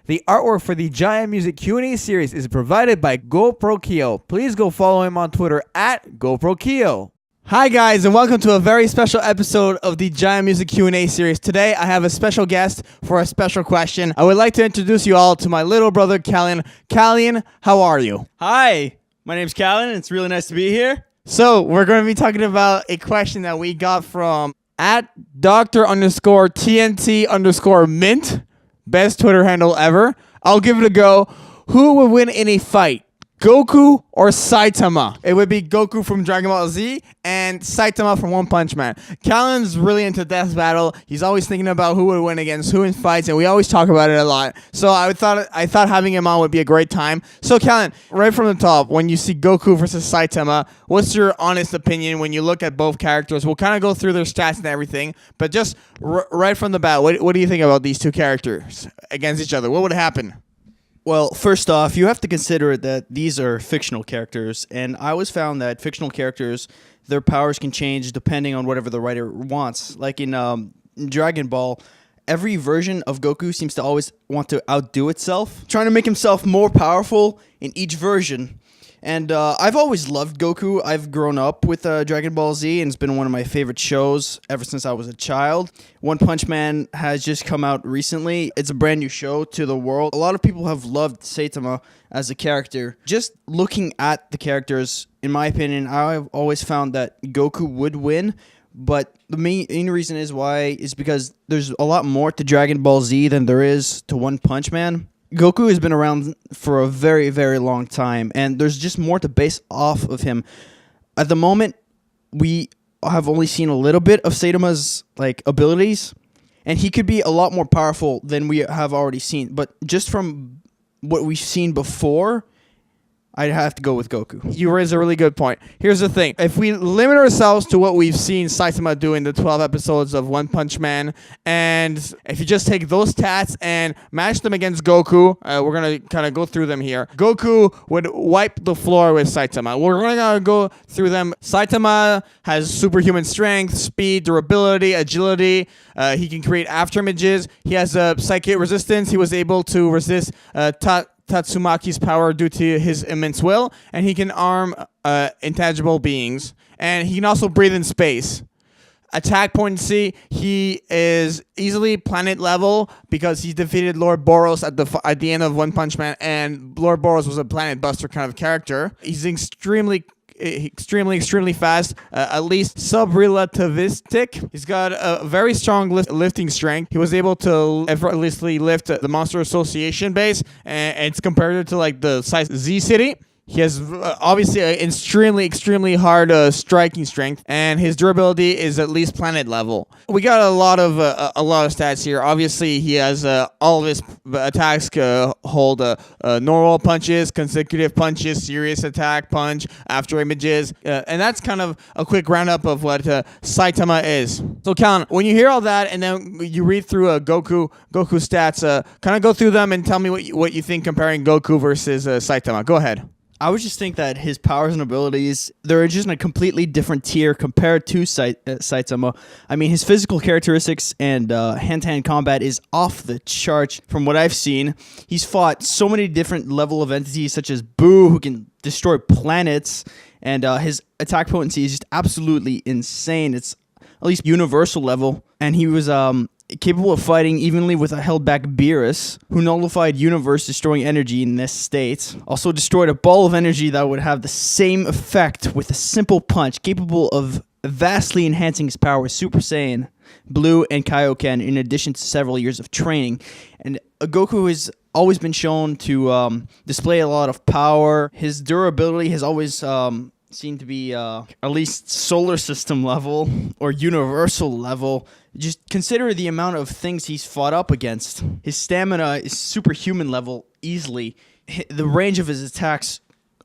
The artwork for the JaianMusic Q&A series is provided by GoPro Kyo. Please go follow him on Twitter at GoPro Kyo. Hi guys, and welcome to a very special episode of the JaianMusic Q&A series. Today I have a special guest for a special question. I would like to introduce you all to my little brother Kalyan. Kalyan, how are you? Hi, my name's Calvin. It's really nice to be here. So we're going to be talking about a question that we got from at Dr_TNT_mint. Best Twitter handle ever. I'll give it a go. Who would win in a fight? Goku or Saitama? It would be Goku from Dragon Ball Z and Saitama from One Punch Man. Callan's really into death battle. He's always thinking about who would win against who in fights, and we always talk about it a lot. So I thought having him on would be a great time. So Callan, right from the top, when you see Goku versus Saitama, what's your honest opinion when you look at both characters? We'll kind of go through their stats and everything, but just right from the bat, what do you think about these two characters against each other? What would happen? Well, first off, you have to consider that these are fictional characters, and I always found that fictional characters, their powers can change depending on whatever the writer wants. Like in Dragon Ball, every version of Goku seems to always want to outdo itself, trying to make himself more powerful in each version. And I've always loved Goku. I've grown up with Dragon Ball Z, and it's been one of my favorite shows ever since I was a child. One Punch Man has just come out recently. It's a brand new show to the world. A lot of people have loved Saitama as a character. Just looking at the characters, in my opinion, I've always found that Goku would win. But the main reason is because there's a lot more to Dragon Ball Z than there is to One Punch Man. Goku has been around for a very, very long time, and there's just more to base off of him. At the moment, we have only seen a little bit of Saitama's abilities, and he could be a lot more powerful than we have already seen. But just from what we've seen before, I'd have to go with Goku. You raise a really good point. Here's the thing. If we limit ourselves to what we've seen Saitama do in the 12 episodes of One Punch Man, and if you just take those stats and match them against Goku, we're going to kind of go through them here. Goku would wipe the floor with Saitama. We're going to go through them. Saitama has superhuman strength, speed, durability, agility. He can create afterimages. He has a psychic resistance. He was able to resist Tatsumaki's power due to his immense will, and he can arm intangible beings, and he can also breathe in space. Attack potency, he is easily planet level because he defeated Lord Boros at the end of One Punch Man, and Lord Boros was a planet buster kind of character. He's extremely fast, at least sub-relativistic. He's got a very strong lifting strength. He was able to effortlessly lift the Monster Association base, and it's compared to the size Z City. He has obviously an extremely hard striking strength, and his durability is at least planet level. We got a lot of stats here. Obviously, he has all of his attacks hold normal punches, consecutive punches, serious attack, punch, after images, and that's kind of a quick roundup of what Saitama is. So, Callan, when you hear all that, and then you read through Goku stats, kind of go through them and tell me what you think comparing Goku versus Saitama. Go ahead. I would just think that his powers and abilities, they're just in a completely different tier compared to Saitama. I mean, his physical characteristics and hand-to-hand combat is off the charts from what I've seen. He's fought so many different level of entities, such as Boo, who can destroy planets, and his attack potency is just absolutely insane. It's at least universal level, and he was capable of fighting evenly with a held-back Beerus, who nullified universe-destroying energy in this state. Also destroyed a ball of energy that would have the same effect with a simple punch, capable of vastly enhancing his power with Super Saiyan, Blue, and Kaioken, in addition to several years of training. And Goku has always been shown to display a lot of power. His durability has always seemed to be at least solar system level or universal level. Just consider the amount of things he's fought up against. His stamina is superhuman level easily. The range of his attacks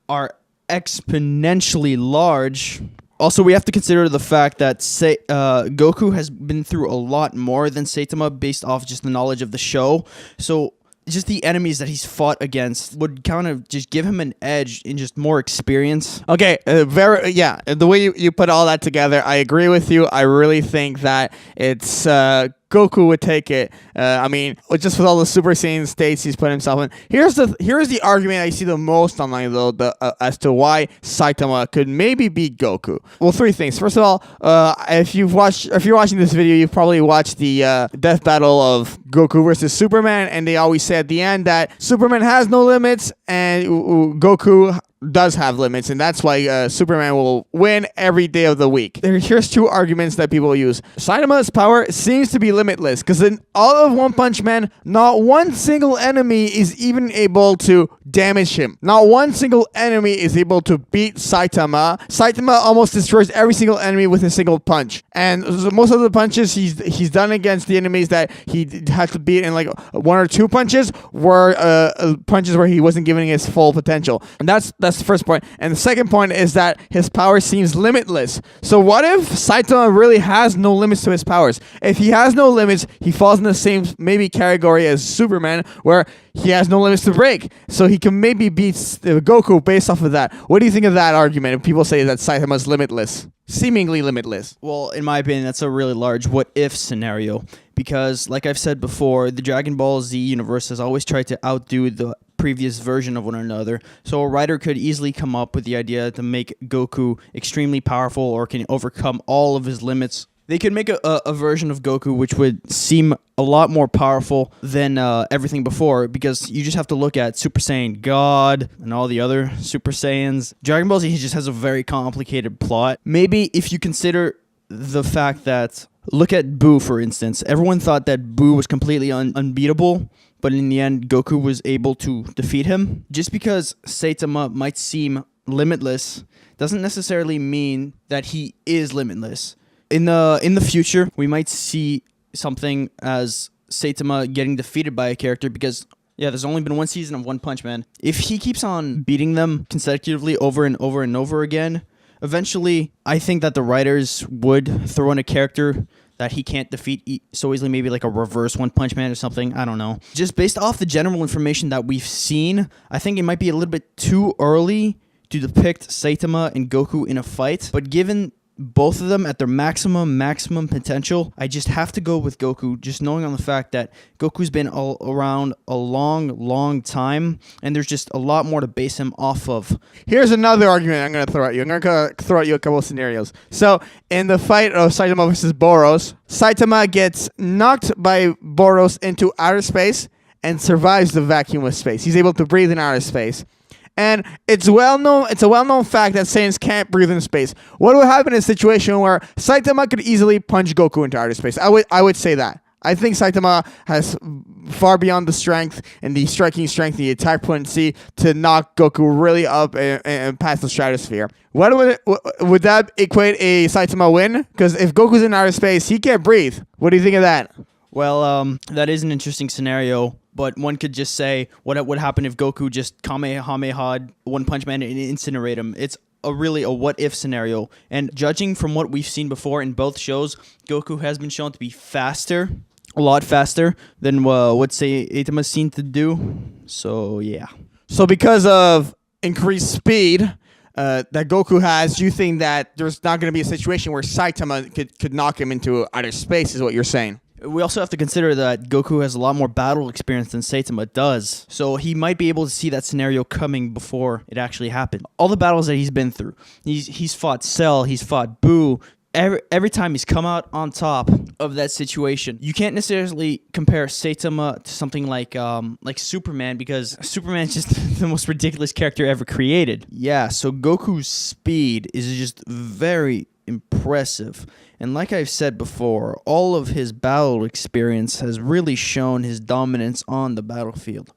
are exponentially large. Also, we have to consider the fact that Goku has been through a lot more than Saitama based off just the knowledge of the show. So just the enemies that he's fought against would kind of just give him an edge in just more experience. Okay, the way you put all that together, I agree with you. I really think that it's Goku would take it. I mean, just with all the Super Saiyan states he's put himself in. Here's the argument I see the most online though, as to why Saitama could maybe beat Goku. Well, three things. First of all, if you're watching this video, you've probably watched the death battle of Goku versus Superman, and they always say at the end that Superman has no limits and Goku does have limits, and that's why Superman will win every day of the week. Here's two arguments that people use. Saitama's power seems to be limitless, because in all of One Punch Man, not one single enemy is even able to damage him. Not one single enemy is able to beat Saitama. Saitama almost destroys every single enemy with a single punch, and most of the punches he's done against the enemies that he had to beat in like one or two punches were punches where he wasn't giving his full potential, and that's the first point. And the second point is that his power seems limitless. So what if Saitama really has no limits to his powers? If he has no limits, he falls in the same maybe category as Superman, where he has no limits to break. So he can maybe beat Goku based off of that. What do you think of that argument if people say that Saitama's limitless? Seemingly limitless. Well, in my opinion, that's a really large what-if scenario, because, like I've said before, the Dragon Ball Z universe has always tried to outdo the previous version of one another, so a writer could easily come up with the idea to make Goku extremely powerful or can overcome all of his limits. They could make a version of Goku which would seem a lot more powerful than everything before, because you just have to look at Super Saiyan God and all the other Super Saiyans. Dragon Ball Z just has a very complicated plot. Maybe if you consider the fact that, look at Boo, for instance. Everyone thought that Boo was completely unbeatable, but in the end, Goku was able to defeat him. Just because Saitama might seem limitless doesn't necessarily mean that he is limitless. In the future, we might see something as Saitama getting defeated by a character, because there's only been one season of One Punch Man. If he keeps on beating them consecutively over and over and over again, eventually I think that the writers would throw in a character that he can't defeat so easily, maybe like a reverse One Punch Man or something. I don't know. Just based off the general information that we've seen, I think it might be a little bit too early to depict Saitama and Goku in a fight, but given both of them at their maximum potential, I just have to go with Goku, just knowing on the fact that Goku's been all around a long time, and there's just a lot more to base him off of. Here's another argument I'm going to throw at you. I'm going to throw at you a couple of scenarios. So, in the fight of Saitama versus Boros, Saitama gets knocked by Boros into outer space and survives the vacuum of space. He's able to breathe in outer space. And it's a well-known fact that Saiyans can't breathe in space. What would happen in a situation where Saitama could easily punch Goku into outer space? I would say that. I think Saitama has far beyond the strength and the striking strength, the attack potency to knock Goku really up and past the stratosphere. Would that equate a Saitama win? Because if Goku's in outer space, he can't breathe. What do you think of that? Well, that is an interesting scenario. But one could just say, what would happen if Goku just Kamehameha'd One Punch Man and incinerate him? It's a what-if scenario. And judging from what we've seen before in both shows, Goku has been shown to be faster, a lot faster than what Saitama's seen to do. So, yeah. So because of increased speed that Goku has, you think that there's not going to be a situation where Saitama could knock him into outer space, is what you're saying? We also have to consider that Goku has a lot more battle experience than Saitama does, so he might be able to see that scenario coming before it actually happened. All the battles that he's been through, he's fought Cell, he's fought Boo. Every time he's come out on top of that situation, you can't necessarily compare Saitama to something like Superman, because Superman's just the most ridiculous character ever created. Yeah, so Goku's speed is just very impressive. And like I've said before, all of his battle experience has really shown his dominance on the battlefield.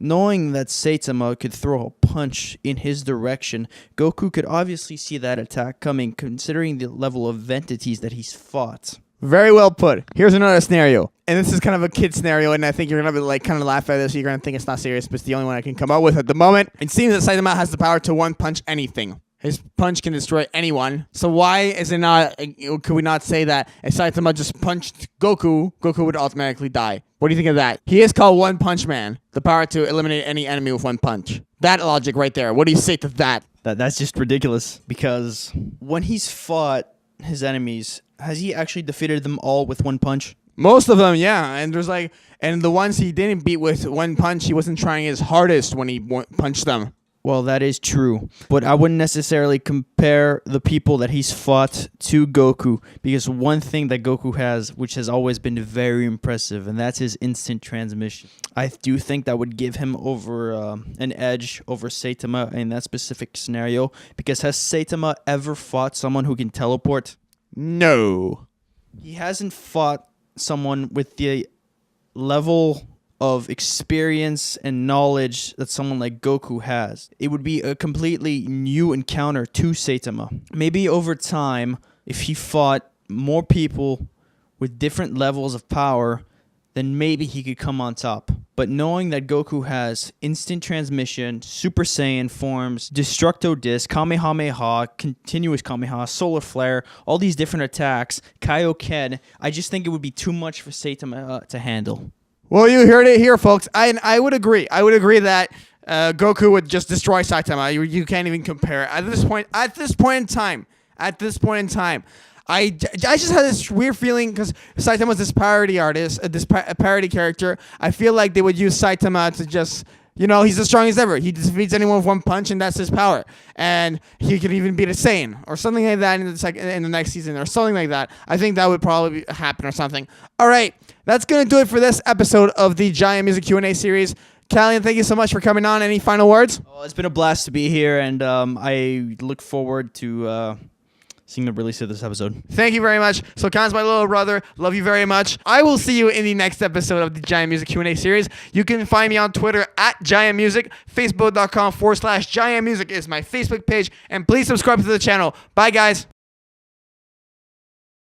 Knowing that Saitama could throw a punch in his direction, Goku could obviously see that attack coming, considering the level of entities that he's fought. Very well put. Here's another scenario. And this is kind of a kid scenario, and I think you're going to kind of laugh at this. You're going to think it's not serious, but it's the only one I can come up with at the moment. It seems that Saitama has the power to one-punch anything. His punch can destroy anyone. So why is it not? Could we not say that if Saitama just punched Goku, Goku would automatically die? What do you think of that? He is called One Punch Man. The power to eliminate any enemy with one punch. That logic right there. What do you say to that? That's just ridiculous, because when he's fought his enemies, has he actually defeated them all with one punch? Most of them, yeah. And there's like, and the ones he didn't beat with one punch, he wasn't trying his hardest when he punched them. Well, that is true, but I wouldn't necessarily compare the people that he's fought to Goku, because one thing that Goku has, which has always been very impressive, and that's his instant transmission. I do think that would give him over an edge over Saitama in that specific scenario, because has Saitama ever fought someone who can teleport? No. He hasn't fought someone with the level of experience and knowledge that someone like Goku has. It would be a completely new encounter to Saitama. Maybe over time, if he fought more people with different levels of power, then maybe he could come on top. But knowing that Goku has instant transmission, Super Saiyan forms, Destructo Disc, Kamehameha, Continuous Kamehameha, Solar Flare, all these different attacks, Kaioken, I just think it would be too much for Saitama to handle. Well, you heard it here, folks. I would agree. I would agree that Goku would just destroy Saitama. You can't even compare. At this point in time, I just had this weird feeling because Saitama's this parody artist, this parody character. I feel like they would use Saitama to just, he's the strongest ever. He defeats anyone with one punch, and that's his power. And he could even beat a Saiyan or something like that in the next season or something like that. I think that would probably happen or something. All right, that's going to do it for this episode of the Giant Music Q&A series. Callian, thank you so much for coming on. Any final words? Oh, it's been a blast to be here, and I look forward to seeing the release of this episode. Thank you very much. So, Khan's my little brother. Love you very much. I will see you in the next episode of the Giant Music Q&A series. You can find me on Twitter at JaianMusic. Facebook.com/JaianMusic is my Facebook page. And please subscribe to the channel. Bye, guys.